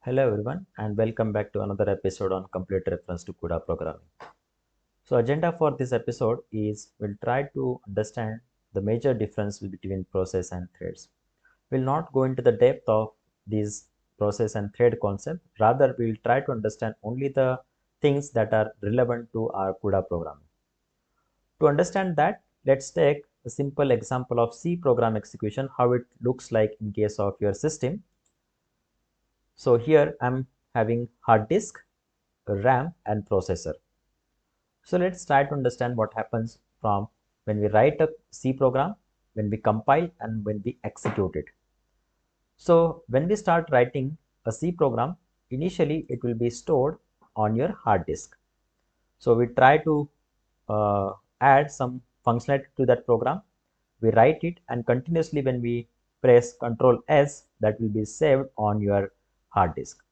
Hello everyone and welcome back to another episode on complete reference to CUDA programming. So agenda for this episode is we'll try to understand the major difference between process and threads. We'll not go into the depth of these process and thread concept. Rather, we'll try to understand only the things that are relevant to our CUDA programming. To understand that, let's take a simple example of C program execution, how it looks like in case of your system. So here I'm having hard disk, RAM and processor. So let's try to understand what happens from when we write a C program, when we compile and when we execute it. So when we start writing a C program, initially it will be stored on your hard disk. So we try to add some functionality to that program. We write it and continuously when we press Ctrl S, that will be saved on your hard disk.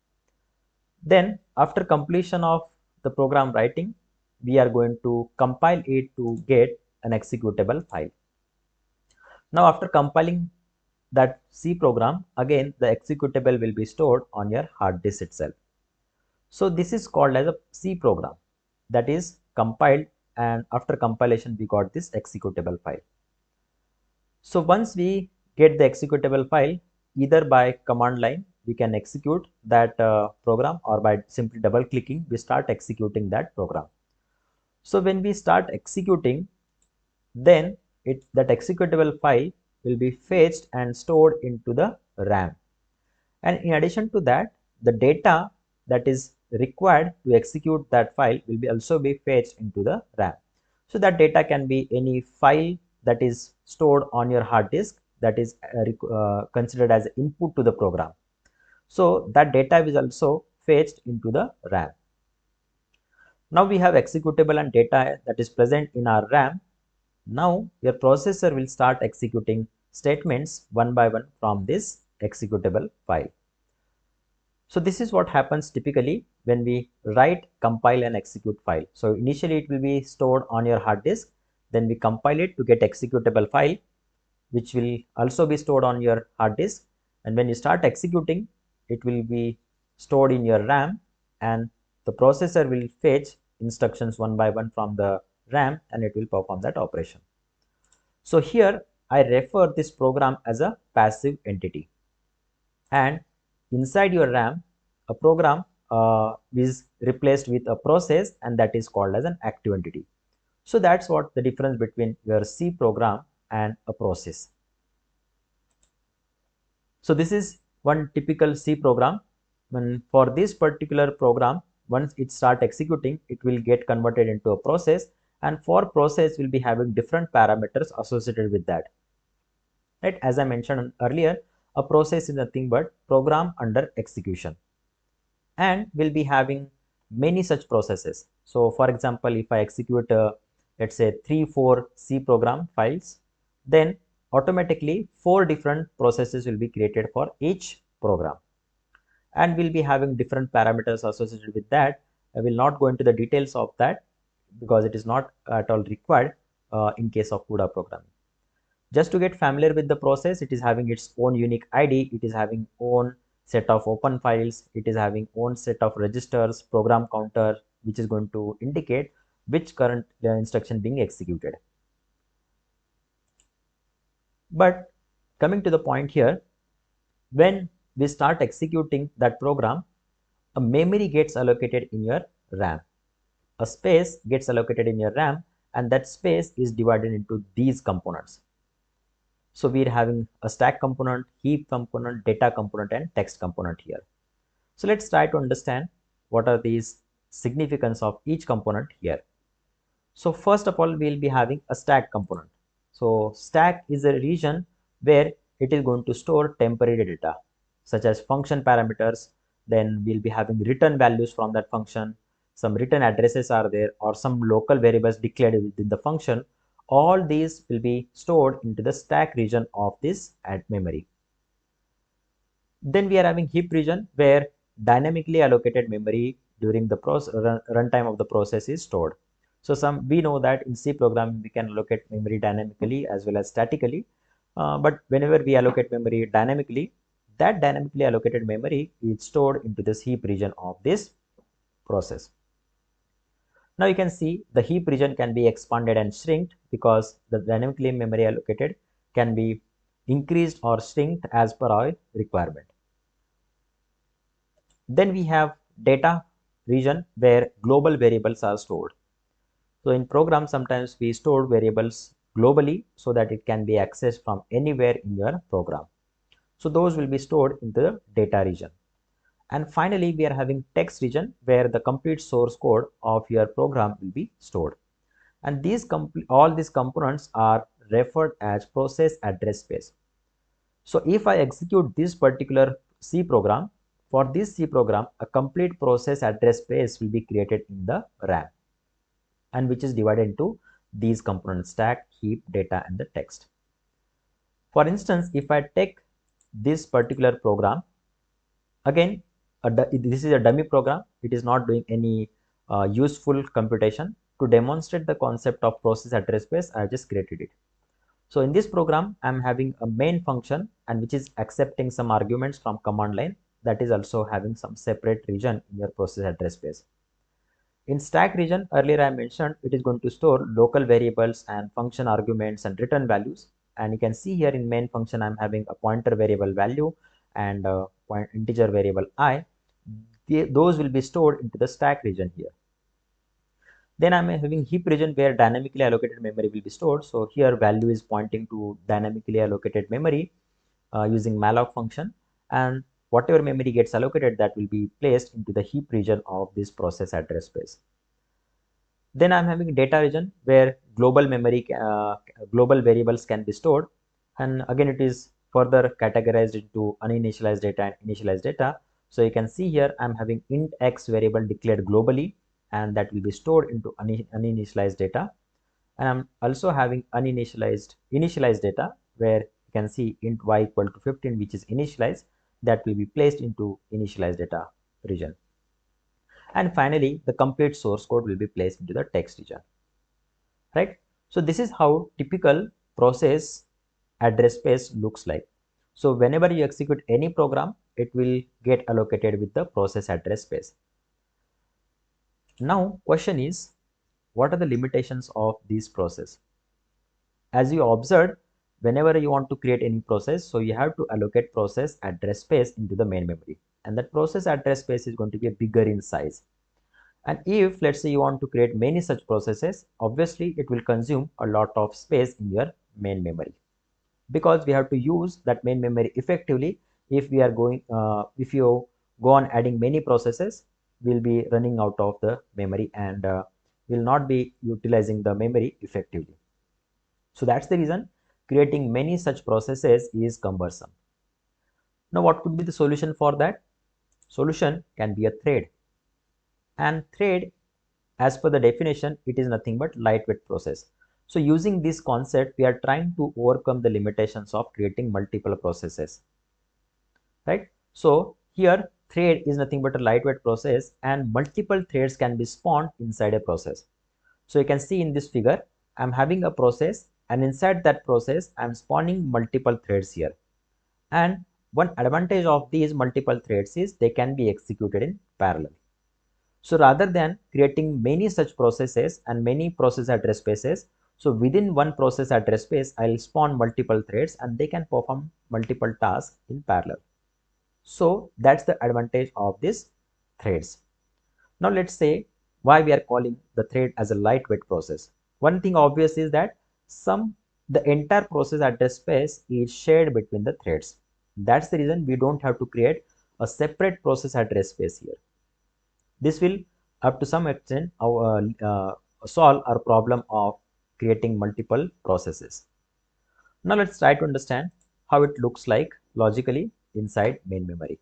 Then after completion of the program writing, we are going to compile it to get an executable file. Now after compiling that C program, again the executable will be stored on your hard disk itself. So this is called as a C program, that is compiled, and after compilation we got this executable file. So once we get the executable file, either by command line we can execute that program, or by simply double clicking we start executing that program. So when we start executing, then that executable file will be fetched and stored into the RAM. And in addition to that, the data that is required to execute that file will be also be fetched into the RAM. So that data can be any file that is stored on your hard disk that is considered as input to the program. So that data is also fetched into the RAM. Now we have executable and data that is present in our RAM. Now your processor will start executing statements one by one from this executable file. So this is what happens typically when we write, compile and execute file. So initially it will be stored on your hard disk, then we compile it to get executable file, which will also be stored on your hard disk, and when you start executing, it will be stored in your RAM, and the processor will fetch instructions one by one from the RAM and it will perform that operation. So here I refer this program as a passive entity, and inside your RAM a program is replaced with a process, and that is called as an active entity. So that's what the difference between your C program and a process. So this is one typical C program. When for this particular program, once it start executing, it will get converted into a process, and for process will be having different parameters associated with that. Right, as I mentioned earlier, a process is nothing but program under execution, and will be having many such processes. So for example, if I execute let's say 3-4 C program files, then automatically 4 different processes will be created for each program, and we'll be having different parameters associated with that. I will not go into the details of that because it is not at all required in case of CUDA programming. Just to get familiar with the process, it is having its own unique ID, it is having own set of open files, it is having own set of registers, program counter, which is going to indicate which current instruction being executed. But coming to the point here, when we start executing that program, a memory gets allocated in your RAM, a space gets allocated in your RAM, and that space is divided into these components. So we are having a stack component, heap component, data component and text component here. So let's try to understand what are these significance of each component here. So first of all, we'll be having a stack component. So stack is a region where it is going to store temporary data such as function parameters. Then we'll be having return values from that function. Some return addresses are there, or some local variables declared within the function. All these will be stored into the stack region of this memory. Then we are having heap region where dynamically allocated memory during the runtime of the process is stored. So we know that in C programming we can allocate memory dynamically as well as statically, but whenever we allocate memory dynamically, that dynamically allocated memory is stored into this heap region of this process. Now you can see the heap region can be expanded and shrinked because the dynamically memory allocated can be increased or shrinked as per our requirement. Then we have data region where global variables are stored. So in program, sometimes we store variables globally so that it can be accessed from anywhere in your program. So those will be stored in the data region. And finally, we are having text region where the complete source code of your program will be stored. And all these components are referred as process address space. So if I execute this particular C program, for this C program, a complete process address space will be created in the RAM, and which is divided into these components: stack, heap, data, and the text. For instance, if I take this particular program, again, this is a dummy program. It is not doing any useful computation. To demonstrate the concept of process address space, I just created it. So in this program, I'm having a main function, and which is accepting some arguments from command line, that is also having some separate region in your process address space. In stack region, earlier I mentioned it is going to store local variables and function arguments and return values. And you can see here in main function, I'm having a pointer variable value and a integer variable I. Those will be stored into the stack region here. Then I'm having heap region where dynamically allocated memory will be stored. So here value is pointing to dynamically allocated memory using malloc function, and whatever memory gets allocated, that will be placed into the heap region of this process address space. Then I'm having data region where global memory, global variables can be stored, and again it is further categorized into uninitialized data and initialized data. So you can see here I'm having int x variable declared globally, and that will be stored into uninitialized data. And I'm also having initialized data where you can see int y equal to 15, which is initialized, that will be placed into initialized data region. And finally, the complete source code will be placed into the text region, right? So this is how typical process address space looks like. So whenever you execute any program, it will get allocated with the process address space. Now question is, what are the limitations of this process? As you observed, whenever you want to create any process, so you have to allocate process address space into the main memory, and that process address space is going to be bigger in size. And if, let's say, you want to create many such processes, obviously it will consume a lot of space in your main memory, because we have to use that main memory effectively. If we are going, if you go on adding many processes, we'll be running out of the memory and will not be utilizing the memory effectively. So that's the reason creating many such processes is cumbersome. Now, what could be the solution for that? Solution can be a thread. And thread, as per the definition, it is nothing but lightweight process. So using this concept, we are trying to overcome the limitations of creating multiple processes, right? So here thread is nothing but a lightweight process, and multiple threads can be spawned inside a process. So you can see in this figure, I'm having a process, and inside that process, I'm spawning multiple threads here. And one advantage of these multiple threads is they can be executed in parallel. So rather than creating many such processes and many process address spaces, so within one process address space, I'll spawn multiple threads and they can perform multiple tasks in parallel. So that's the advantage of these threads. Now let's say why we are calling the thread as a lightweight process. One thing obvious is that the entire process address space is shared between the threads. That's the reason we don't have to create a separate process address space here. This will, up to some extent, solve our problem of creating multiple processes. Now let's try to understand how it looks like logically inside main memory.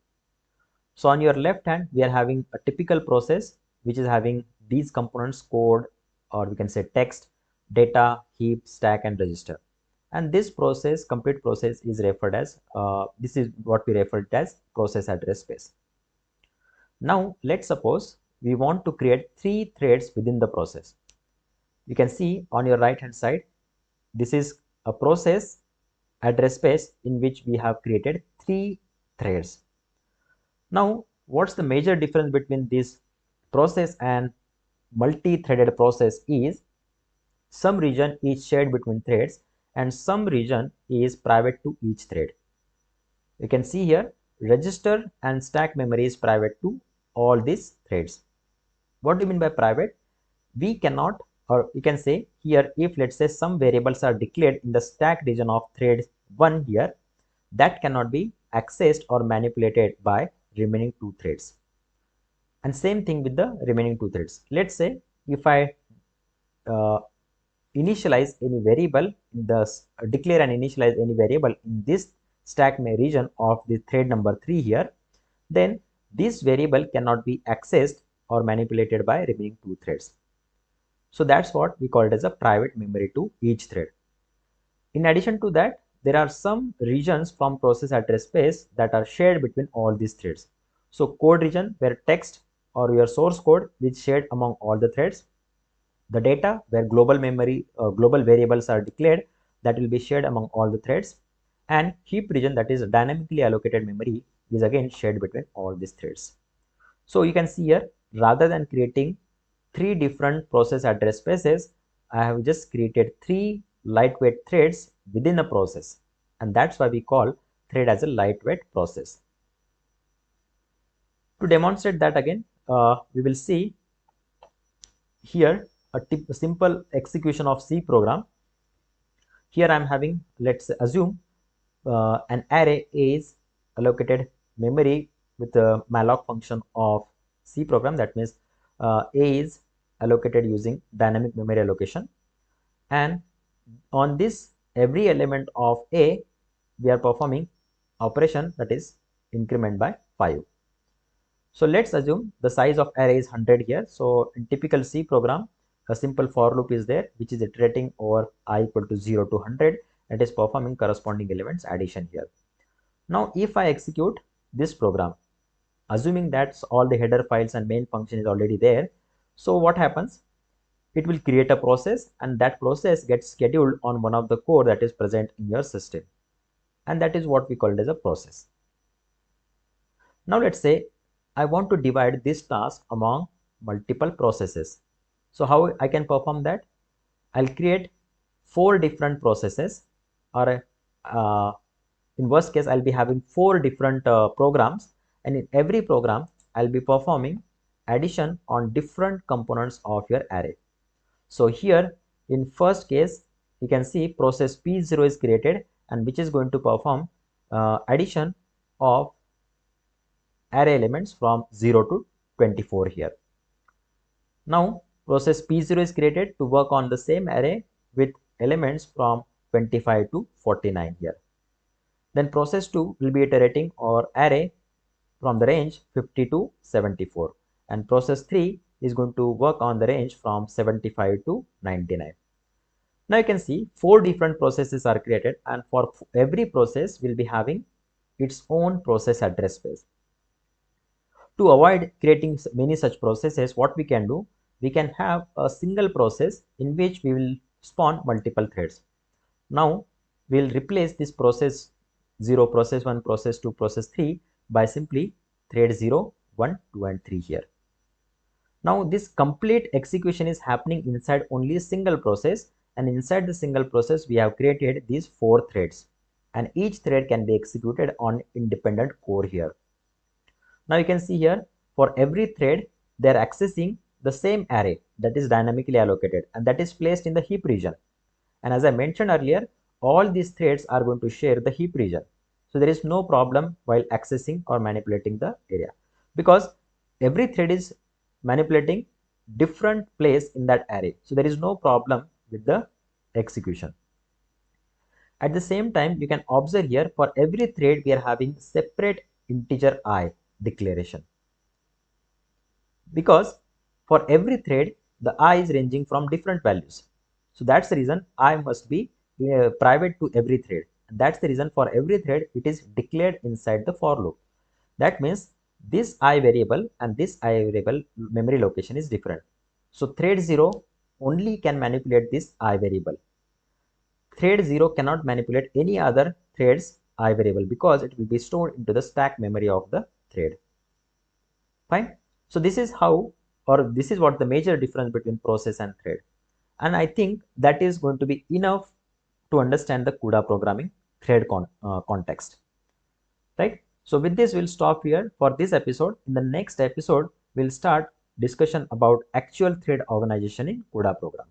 So on your left hand, we are having a typical process which is having these components: code, or we can say text, data, heap, stack, and register. And this process, complete process, is referred as, this is what we refer to as process address space. Now let's suppose we want to create 3 threads within the process. You can see on your right hand side, this is a process address space in which we have created 3 threads. Now, what's the major difference between this process and multi-threaded process is some region is shared between threads and some region is private to each thread. You can see here register and stack memory is private to all these threads. What do you mean by private? We cannot, or you can say here, if let's say some variables are declared in the stack region of thread 1 here, that cannot be accessed or manipulated by remaining 2 threads. And same thing with the remaining 2 threads. Let's say if I initialize any variable in the declare and initialize any variable in this stack region of the thread number 3 here, then this variable cannot be accessed or manipulated by remaining 2 threads. So that's what we call it as a private memory to each thread. In addition to that, there are some regions from process address space that are shared between all these threads. So code region where text or your source code is shared among all the threads. The data where global memory, global variables are declared, that will be shared among all the threads. And heap region, that is dynamically allocated memory, is again shared between all these threads. So you can see here, rather than creating 3 different process address spaces, I have just created 3 lightweight threads within a process, and that's why we call thread as a lightweight process. To demonstrate that again, we will see here a simple execution of C program. Here I am having, let's assume an array is allocated memory with the malloc function of C program. That means A is allocated using dynamic memory allocation, and on this every element of A we are performing operation, that is increment by 5. So let's assume the size of array is 100 here. So in typical C program, a simple for loop is there which is iterating over I equal to 0 to 100 and is performing corresponding elements addition here. Now if I execute this program, assuming that all the header files and main function is already there, so what happens? It will create a process, and that process gets scheduled on one of the core that is present in your system, and that is what we call it as a process. Now let's say I want to divide this task among multiple processes. So how I can perform that? I'll create 4 different processes, or in worst case I'll be having 4 different programs, and in every program I'll be performing addition on different components of your array. So here in first case you can see process P0 is created, and which is going to perform addition of array elements from 0 to 24 here. Now process P0 is created to work on the same array with elements from 25 to 49 here. Then process 2 will be iterating or array from the range 50 to 74, and process 3 is going to work on the range from 75 to 99. Now you can see 4 different processes are created, and for every process will be having its own process address space. To avoid creating many such processes, what we can do, we can have a single process in which we will spawn multiple threads. Now we will replace this process 0, process 1, process 2, process 3 by simply thread 0, 1, 2 and 3 here. Now this complete execution is happening inside only a single process, and inside the single process we have created these 4 threads, and each thread can be executed on independent core here. Now you can see here for every thread they are accessing the same array that is dynamically allocated, and that is placed in the heap region. And as I mentioned earlier, all these threads are going to share the heap region. So there is no problem while accessing or manipulating the area, because every thread is manipulating different place in that array. So there is no problem with the execution. At the same time, you can observe here for every thread we are having separate integer I declaration, because for every thread the I is ranging from different values. So that's the reason I must be private to every thread. That's the reason for every thread it is declared inside the for loop. That means this I variable and this I variable memory location is different. So thread 0 only can manipulate this I variable. Thread 0 cannot manipulate any other thread's I variable because it will be stored into the stack memory of the thread. Fine. So this is how, or this is what the major difference between process and thread. And I think that is going to be enough to understand the CUDA programming thread context. Right. So with this, we'll stop here for this episode. In the next episode, we'll start discussion about actual thread organization in CUDA program.